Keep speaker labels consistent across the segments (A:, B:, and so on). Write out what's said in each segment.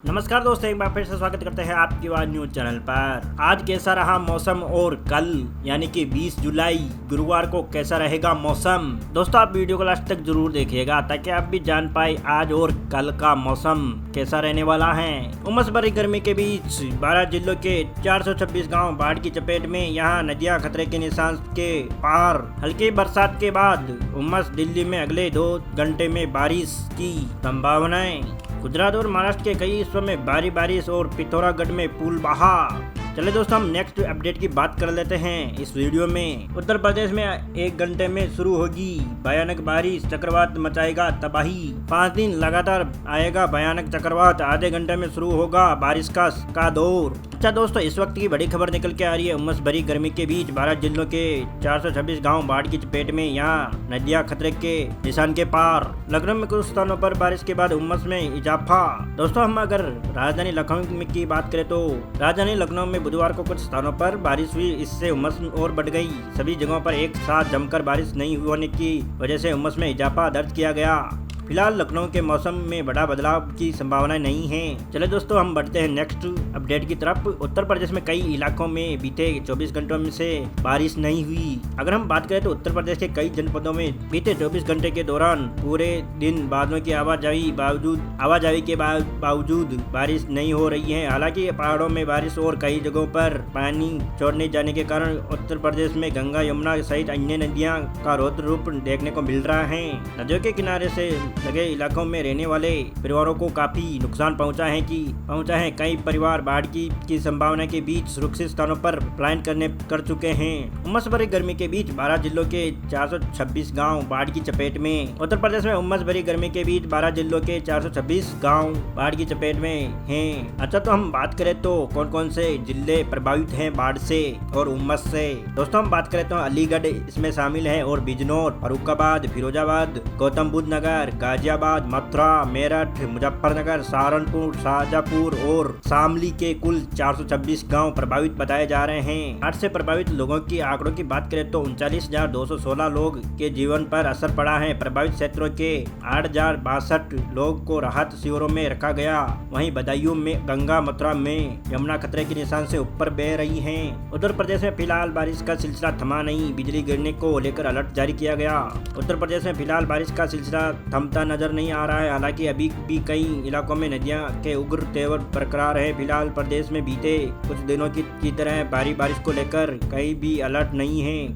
A: नमस्कार दोस्तों, एक बार फिर से स्वागत करते हैं आपकी आवाज न्यूज चैनल पर। आज कैसा रहा मौसम और कल यानी कि 20 जुलाई गुरुवार को कैसा रहेगा मौसम। दोस्तों आप वीडियो को लास्ट तक जरूर देखिएगा ताकि आप भी जान पाए आज और कल का मौसम कैसा रहने वाला है। उमस भरी गर्मी के बीच 12 जिलों के 426 गाँव बाढ़ की चपेट में। यहाँ नदियाँ खतरे के निशान के पार। हल्की बरसात के बाद उमस। दिल्ली में अगले 2 घंटे में बारिश की संभावनाएं। गुजरात और महाराष्ट्र के कई हिस्सों में भारी बारिश और पिथौरागढ़ में पुल बहा। चलिए दोस्तों हम नेक्स्ट अपडेट की बात कर लेते हैं इस वीडियो में। उत्तर प्रदेश में 1 घंटे में शुरू होगी भयानक बारिश, चक्रवात मचाएगा तबाही। 5 दिन लगातार आएगा भयानक चक्रवात, आधे घंटे में शुरू होगा बारिश का दौर। अच्छा दोस्तों, इस वक्त की बड़ी खबर निकल के आ रही है। उमस भरी गर्मी के बीच 12 जिलों के 426 गांव बाढ़ की चपेट में। यहाँ नदियां खतरे के निशान के पार। लखनऊ में कुछ स्थानों पर बारिश के बाद उमस में इजाफा। दोस्तों हम अगर राजधानी लखनऊ की बात करें तो राजधानी लखनऊ में बुधवार को कुछ स्थानों पर बारिश हुई। इससे उमस और बढ़ गई। सभी जगहों पर एक साथ जमकर बारिश नहीं होने की वजह से उमस में इजाफा दर्ज किया गया। फिलहाल लखनऊ के मौसम में बड़ा बदलाव की संभावना नहीं है। चले दोस्तों हम बढ़ते हैं नेक्स्ट अपडेट की तरफ। उत्तर प्रदेश में कई इलाकों में बीते 24 घंटों में से बारिश नहीं हुई। अगर हम बात करें तो उत्तर प्रदेश के कई जनपदों में बीते 24 घंटे के दौरान पूरे दिन बादलों की आवाजाही के बावजूद बारिश नहीं हो रही है। हालांकि पहाड़ों में बारिश और कई जगहों पर पानी छोड़ने जाने के कारण उत्तर प्रदेश में गंगा, यमुना सहित अन्य नदियां का रौद्र रूप देखने को मिल रहा है। नदियों के किनारे से लगे इलाकों में रहने वाले परिवारों को काफी नुकसान पहुंचा है। कई परिवार बाढ़ की संभावना के बीच सुरक्षित स्थानों पर पलायन कर चुके हैं। उमस भरी गर्मी के बीच 12 जिलों के 426 गांव बाढ़ की चपेट में। उत्तर प्रदेश में उमस भरी गर्मी के बीच 12 जिलों के 426 गांव बाढ़ की चपेट में हैं। अच्छा तो हम बात करें तो कौन कौन से जिले प्रभावित हैं बाढ़ से और उमस से। दोस्तों हम बात करें तो अलीगढ़ इसमें शामिल है और बिजनौर, फर्रुखाबाद, फिरोजाबाद, गौतम बुद्ध नगर, गाजियाबाद, मथुरा, मेरठ, मुजफ्फरनगर, सहारनपुर, शाहजहांपुर और शामली के कुल 426 गांव प्रभावित बताए जा रहे हैं। बाढ़ से प्रभावित लोगों की आंकड़ों की बात करें तो 39,216 लोग के जीवन पर असर पड़ा है। प्रभावित क्षेत्रों के 8,062 लोग को राहत शिविरों में रखा गया। वहीं बदायूं में गंगा, मथुरा में यमुना खतरे के निशान से ऊपर बह रही है। उत्तर प्रदेश में फिलहाल बारिश का सिलसिला थमा नहीं, बिजली गिरने को लेकर अलर्ट जारी किया गया। उत्तर प्रदेश में फिलहाल बारिश का सिलसिला थमता नजर नहीं आ रहा है। हालांकि अभी भी कई इलाकों में नदियां के उग्र तेवर बरकरार है। फिलहाल प्रदेश में बीते कुछ दिनों की तरह भारी बारिश को लेकर कहीं भी अलर्ट नहीं है।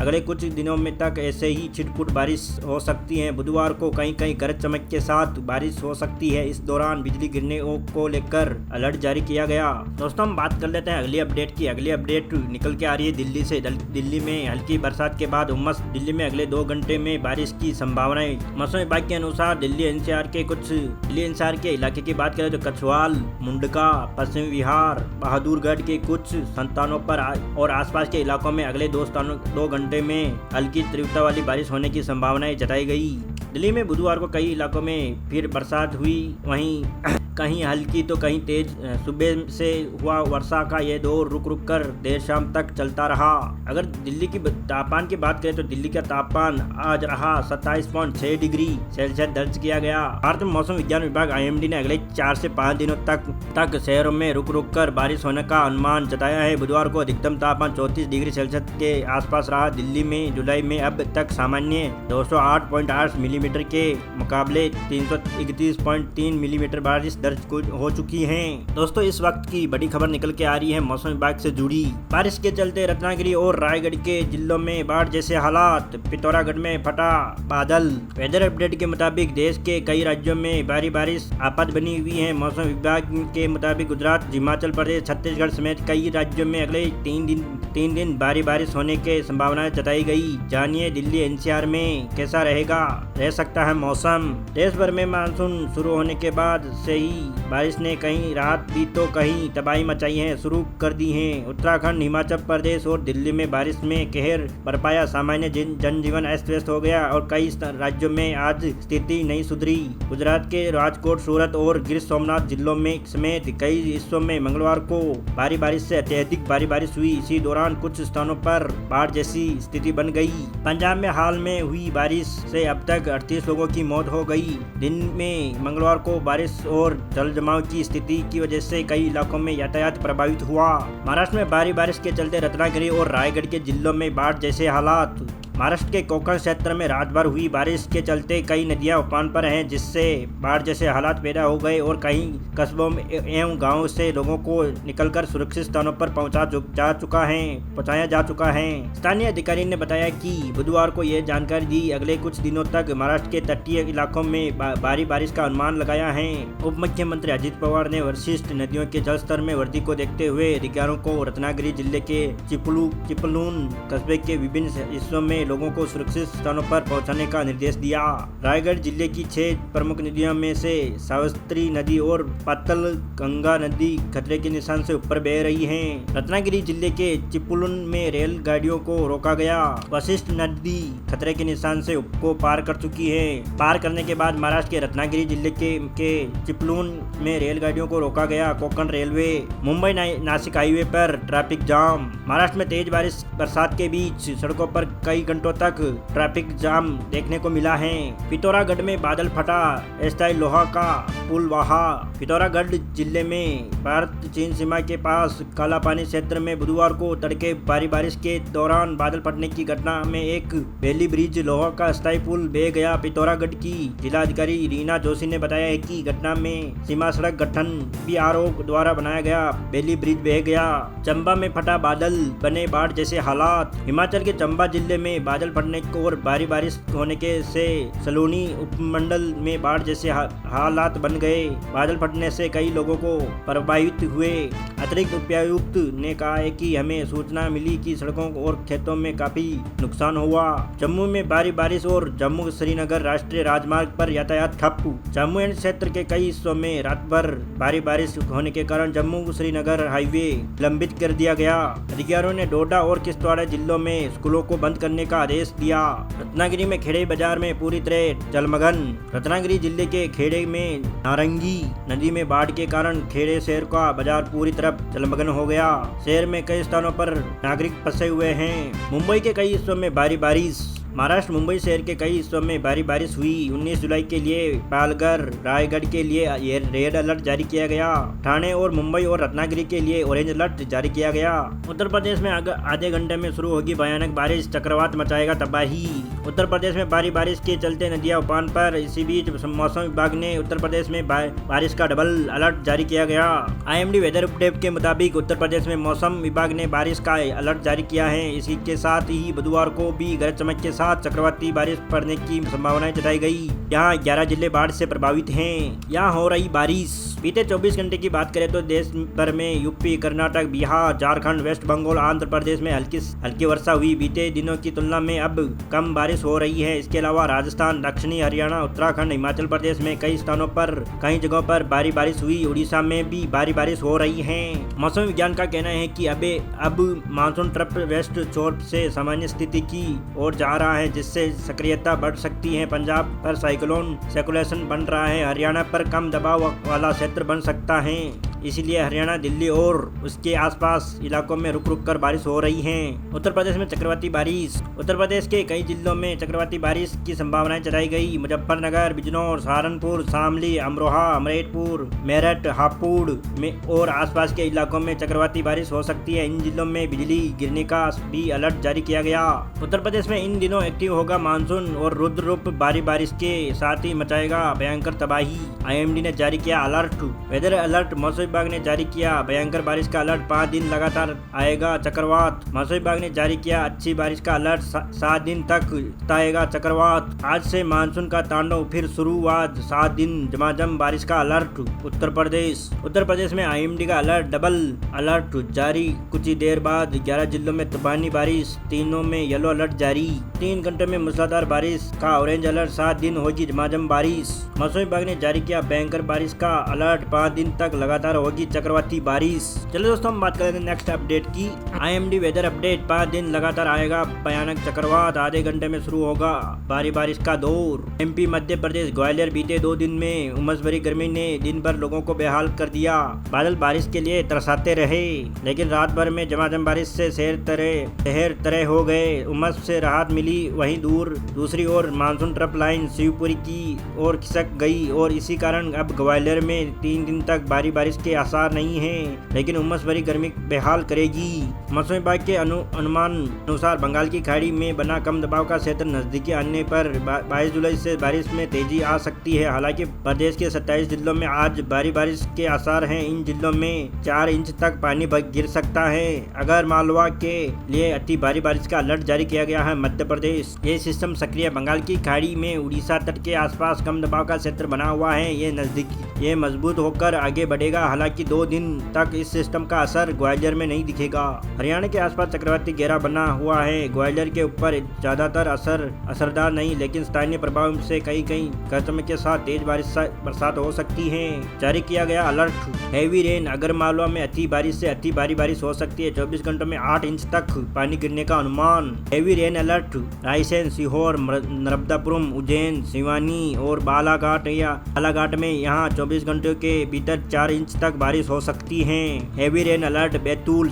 A: अगले कुछ दिनों में तक ऐसे ही छिटपुट बारिश हो सकती है। बुधवार को कहीं गरज चमक के साथ बारिश हो सकती है। इस दौरान बिजली गिरने को लेकर अलर्ट जारी किया गया। दोस्तों हम बात कर लेते हैं अगली अपडेट की। अगली अपडेट निकल के आ रही है दिल्ली से। दिल्ली में हल्की बरसात के बाद उमस। दिल्ली में अगले 2 घंटे में बारिश की संभावनाएं। मौसम विभाग के अनुसार दिल्ली एनसीआर के इलाके की बात करें तो कछवाल, मुंडका, पश्चिमी विहार, बहादुरगढ़ के कुछ स्थानों पर और आसपास के इलाकों में अगले 2 घंटे में हल्की तीव्रता वाली बारिश होने की संभावनाएं जताई गई। दिल्ली में बुधवार को कई इलाकों में फिर बरसात हुई। वहीं कहीं हल्की तो कहीं तेज। सुबह से हुआ वर्षा का यह दौर रुक कर देर शाम तक चलता रहा। अगर दिल्ली की तापमान की बात करें तो दिल्ली का तापमान आज रहा 27.6 डिग्री सेल्सियस दर्ज किया गया। भारतीय मौसम विज्ञान विभाग IMD ने अगले 4 से 5 दिनों तक शहरों में रुक कर बारिश होने का अनुमान जताया है। बुधवार को अधिकतम तापमान 34 डिग्री सेल्सियस के आसपास रहा। दिल्ली में जुलाई में अब तक सामान्य 208.8 मिलीमीटर के मुकाबले 331.3 मिलीमीटर बारिश दर्ज हो चुकी हैं। दोस्तों इस वक्त की बड़ी खबर निकल के आ रही है मौसम विभाग से जुड़ी। बारिश के चलते रत्नागिरी और रायगढ़ के जिलों में बाढ़ जैसे हालात। पिथौरागढ़ में फटा बादल। वेदर अपडेट के मुताबिक देश के कई राज्यों में भारी बारिश आफत बनी हुई है। मौसम विभाग के मुताबिक गुजरात, हिमाचल प्रदेश, छत्तीसगढ़ समेत कई राज्यों में अगले 3 दिन भारी बारिश होने के संभावना जताई गई। जानिए दिल्ली NCR में कैसा रह सकता है मौसम। देश भर में मानसून शुरू होने के बाद से ही बारिश ने कहीं राहत दी तो कहीं तबाही मचाई है शुरू कर दी है। उत्तराखंड, हिमाचल प्रदेश और दिल्ली में बारिश में कहर बरपाया। सामान्य जनजीवन अस्त व्यस्त हो गया और कई राज्यों में आज स्थिति नहीं सुधरी। गुजरात के राजकोट, सूरत और गिर सोमनाथ जिलों में समेत कई हिस्सों में मंगलवार को भारी बारिश से अत्यधिक भारी बारिश हुई। इसी दौरान कुछ स्थानों पर बाढ़ जैसी स्थिति बन गई। पंजाब में हाल में हुई बारिश से अब तक 38 लोगों की मौत हो गई। दिन में मंगलवार को बारिश और जल जमाव की स्थिति की वजह से कई इलाकों में यातायात प्रभावित हुआ। महाराष्ट्र में भारी बारिश के चलते रत्नागिरी और रायगढ़ के जिलों में बाढ़ जैसे हालात। महाराष्ट्र के कोकण क्षेत्र में रात भर हुई बारिश के चलते कई नदियां उफान पर हैं, जिससे बाढ़ जैसे हालात पैदा हो गए और कई कस्बों एवं गांवों से लोगों को निकलकर सुरक्षित स्थानों पर पहुंचाया जा चुका है। स्थानीय अधिकारी ने बताया कि बुधवार को यह जानकारी दी अगले कुछ दिनों तक महाराष्ट्र के तटीय इलाकों में भारी बारिश का अनुमान लगाया है। उप मुख्यमंत्री अजित पवार ने वरिष्ठ नदियों के जलस्तर में वृद्धि को देखते हुए अधिकारियों को रत्नागिरी जिले के चिपलून कस्बे के विभिन्न हिस्सों में लोगों को सुरक्षित स्थानों पर पहुंचाने का निर्देश दिया। रायगढ़ जिले की 6 प्रमुख नदियों में से सावित्री नदी और पातल गंगा नदी खतरे के निशान से ऊपर बह रही हैं। रत्नागिरी जिले के चिपलून में रेल गाड़ियों को रोका गया। वशिष्ठ नदी खतरे के निशान से को पार कर चुकी है। पार करने के बाद महाराष्ट्र के रत्नागिरी जिले के चिपलून में रेलगाड़ियों को रोका गया। कोंकण रेलवे मुंबई नासिक हाईवे पर ट्रैफिक जाम। महाराष्ट्र में तेज बरसात के बीच सड़कों पर कई घंटों तक ट्रैफिक जाम देखने को मिला है। पिथौरागढ़ में बादल फटा, अस्थायी लोहा का पुल बहा। पिथौरागढ़ जिले में भारत चीन सीमा के पास कालापानी क्षेत्र में बुधवार को तड़के भारी बारिश के दौरान बादल फटने की घटना में एक बेली ब्रिज लोहा का अस्थायी पुल बह गया। पिथौरागढ़ की जिलाधिकारी रीना जोशी ने बताया है कि घटना में सीमा सड़क गठन PRO द्वारा बनाया गया बेली ब्रिज बह गया। चंबा में फटा बादल, बने बाढ़ जैसे हालात। हिमाचल के चंबा जिले में बादल फटने और भारी बारिश होने के से सलोनी उपमंडल में बाढ़ जैसे हालात बन गए। बादल फटने से कई लोगों को प्रभावित हुए। अतिरिक्त उपायुक्त ने कहा है कि हमें सूचना मिली कि सड़कों और खेतों में काफी नुकसान हुआ। जम्मू में भारी बारिश और जम्मू श्रीनगर राष्ट्रीय राजमार्ग पर यातायात ठप। जम्मू एंड क्षेत्र के कई हिस्सों में रात भर भारी बारिश होने के कारण जम्मू श्रीनगर हाईवे लंबित कर दिया गया। अधिकारियों ने डोडा और किश्तवाड़ जिलों में स्कूलों को बंद करने का आदेश दिया। रत्नागिरी में खेड़े बाजार में पूरी तरह जलमग्न। रत्नागिरी जिले के खेड़े में नारंगी नदी में बाढ़ के कारण खेड़े शहर का बाजार पूरी तरह जलमग्न हो गया। शहर में कई स्थानों पर नागरिक फंसे हुए हैं। मुंबई के कई हिस्सों में भारी बारिश। महाराष्ट्र मुंबई शहर के कई हिस्सों में भारी बारिश हुई। 19 जुलाई के लिए पालघर, रायगढ़ के लिए रेड अलर्ट जारी किया गया। ठाणे और मुंबई और रत्नागिरी के लिए ऑरेंज अलर्ट जारी किया गया। उत्तर प्रदेश में आधे घंटे में शुरू होगी भयानक बारिश, चक्रवात मचाएगा तबाही। उत्तर प्रदेश में भारी बारिश के चलते नदियां उफान पर। इसी बीच मौसम विभाग ने उत्तर प्रदेश में बारिश का डबल अलर्ट जारी किया गया। IMD वेदर अपडेट के मुताबिक उत्तर प्रदेश में मौसम विभाग ने बारिश का अलर्ट जारी किया है। इसी के साथ ही बुधवार को भी गरज चमक के चक्रवाती बारिश पड़ने की संभावनाएं जताई गई। यहाँ 11 जिले बाढ़ से प्रभावित हैं। यहाँ हो रही बारिश। बीते 24 घंटे की बात करें तो देश भर में यूपी, कर्नाटक, बिहार, झारखंड, वेस्ट बंगाल, आंध्र प्रदेश में हल्की वर्षा हुई। बीते दिनों की तुलना में अब कम बारिश हो रही है। इसके अलावा राजस्थान, दक्षिणी हरियाणा, उत्तराखंड, हिमाचल प्रदेश में कई स्थानों पर कई जगहों पर भारी बारिश हुई। उड़ीसा में भी भारी बारिश हो रही है। मौसम विज्ञान का कहना है कि अब मानसून ट्रफ वेस्ट छोर से सामान्य स्थिति की ओर जा रहा है, जिससे सक्रियता बढ़ सकती है। पंजाब पर साइक्लोन सर्कुलेशन बन रहा है। हरियाणा पर कम दबाव वाला क्षेत्र बन सकता है। इसीलिए हरियाणा, दिल्ली और उसके आसपास इलाकों में रुक रुक कर बारिश हो रही है। उत्तर प्रदेश में चक्रवाती बारिश। उत्तर प्रदेश के कई जिलों में चक्रवाती बारिश की संभावनाएं जताई गई। मुजफ्फरनगर, बिजनौर, सहारनपुर, शामली, अमरोहा, अमरेटपुर, मेरठ, हापुड़ में और आसपास के इलाकों में चक्रवाती बारिश हो सकती है। इन जिलों में बिजली गिरने का भी अलर्ट जारी किया गया। उत्तर प्रदेश में इन दिनों एक्टिव होगा मानसून और रुद्र रूप भारी बारिश के साथ ही मचाएगा भयंकर तबाही। IMD ने जारी किया अलर्ट। Weather alert. मौसम विभाग ने जारी किया भयंकर बारिश का अलर्ट। 5 दिन लगातार आएगा चक्रवात। मौसम विभाग ने जारी किया अच्छी बारिश का अलर्ट। 7 दिन तक आएगा चक्रवात। आज से मानसून का तांडव फिर शुरू हुआ। 7 दिन झमाझम बारिश का अलर्ट। उत्तर प्रदेश में IMD का अलर्ट, डबल अलर्ट जारी। कुछ ही देर बाद 11 जिलों में तूफानी बारिश, तीनों में येलो अलर्ट जारी। 3 घंटे में मूसलाधार बारिश का ऑरेंज अलर्ट। 7 दिन होगी झमाझम बारिश। मौसम विभाग ने जारी किया भयंकर बारिश का अलर्ट। 5 दिन तक लगातार होगी चक्रवाती बारिश। चलो दोस्तों हम बात करेंगे नेक्स्ट अपडेट की। IMD वेदर अपडेट 5 दिन लगातार आएगा भयानक चक्रवात, आधे घंटे में शुरू होगा भारी बारिश का दौर। MP मध्य प्रदेश ग्वालियर बीते 2 दिन में उमस भरी गर्मी ने दिन भर लोगों को बेहाल कर दिया। बादल बारिश के लिए तरसाते रहे, लेकिन रात भर में झमाझम बारिश से शहर तरह हो गए। उमस से राहत मिली, वहीं दूसरी ओर मानसून ट्रफ लाइन शिवपुरी की ओर खिसक गई और इसी कारण अब ग्वालियर में 3 दिन तक भारी बारिश के आसार नहीं हैं, लेकिन उमस भरी गर्मी बेहाल करेगी। मौसम विभाग के अनुमान अनुसार बंगाल की खाड़ी में बना कम दबाव का क्षेत्र नजदीकी आने पर 22 जुलाई से बारिश में तेजी आ सकती है। हालांकि प्रदेश के 27 जिलों में आज भारी बारिश के आसार हैं। इन जिलों में 4 इंच तक पानी गिर सकता है। अगर मालवा के लिए अति भारी बारिश का अलर्ट जारी किया गया है। मध्य प्रदेश ये सिस्टम सक्रिय बंगाल की खाड़ी में उड़ीसा तट के आसपास कम दबाव का क्षेत्र बना हुआ है। ये मजबूत होकर आगे बढ़ेगा। हालांकि 2 दिन तक इस सिस्टम का असर ग्वालियर में नहीं दिखेगा। हरियाणा के आसपास चक्रवाती घेरा बना हुआ है। ग्वालियर के ऊपर ज्यादातर असरदार नहीं, लेकिन स्थानीय प्रभाव से कई गरज चमक के साथ तेज बरसात हो सकती है। जारी किया गया अलर्ट हैवी रेन। अगर मालवा में अति बारिश से अति भारी बारिश हो सकती है। 24 घंटों में 8 इंच तक पानी गिरने का अनुमान। Heavy rain alert Raisen, Sehore, Narmadapuram, Ujjain, Seoni और बालाघाट में यहाँ 24 घंटों के भीतर 4 इंच तक बारिश हो सकती है। Heavy rain alert Betul,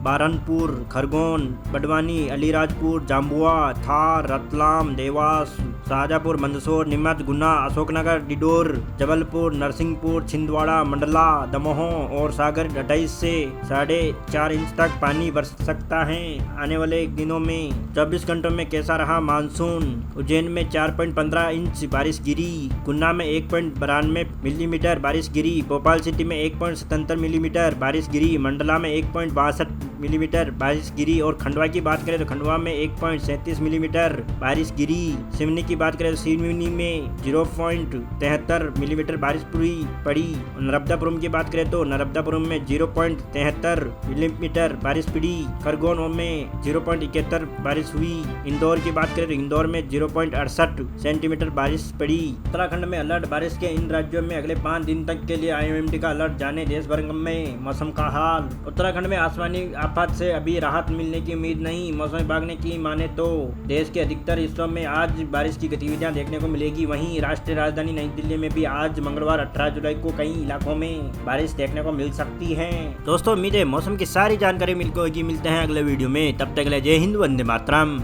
A: Burhanpur, Khargone, Barwani, Alirajpur, Jhabua, Dhar, Ratlam, Dewas, Shahjahanpur, Mandsaur, Neemuch, Guna, Ashoknagar, Dindori, Jabalpur, Narsinghpur, Chhindwara, Mandla, Damoh और सागर 28 से 4.5 इंच तक पानी बरस सकता है। आने वाले दिनों में 24 घंटों में कैसा रहा मानसून। उज्जैन में 4.15 इंच बारिश गिरी, गुना में 1.92 मिलीमीटर बारिश गिरी, भोपाल सिटी में 1.77 मिलीमीटर बारिश गिरी, मंडला में 1.62 मिलीमीटर बारिश गिरी और खंडवा की बात करें तो खंडवा में 1.37 मिलीमीटर बारिश गिरी। सिवनी की बात करें तो सिवनी में 0.73 मिलीमीटर बारिश पड़ी। नर्मदापुरम की बात करें तो नर्मदापुरम में 0.73 मिलीमीटर बारिश पड़ी। खरगोन में 0.71 बारिश हुई। इंदौर की बात करें तो इंदौर में 0.68 सेंटीमीटर बारिश पड़ी। उत्तराखंड में अलर्ट बारिश के। इन राज्यों में अगले 5 दिन तक के लिए IMD का अलर्ट। जाने देश भर में मौसम का हाल। उत्तराखंड में आसमानी आफत से अभी राहत मिलने की उम्मीद नहीं। मौसम विभाग ने की माने तो देश के अधिकतर हिस्सों में आज बारिश की गतिविधियां देखने को मिलेगी। वहीं राष्ट्रीय राजधानी नई दिल्ली में भी आज मंगलवार 18 जुलाई को कई इलाकों में बारिश देखने को मिल सकती है। दोस्तों उम्मीद है मौसम की सारी जानकारी मिलते हैं अगले वीडियो में। तब तक के लिए जय हिंद, वंदे मातरम।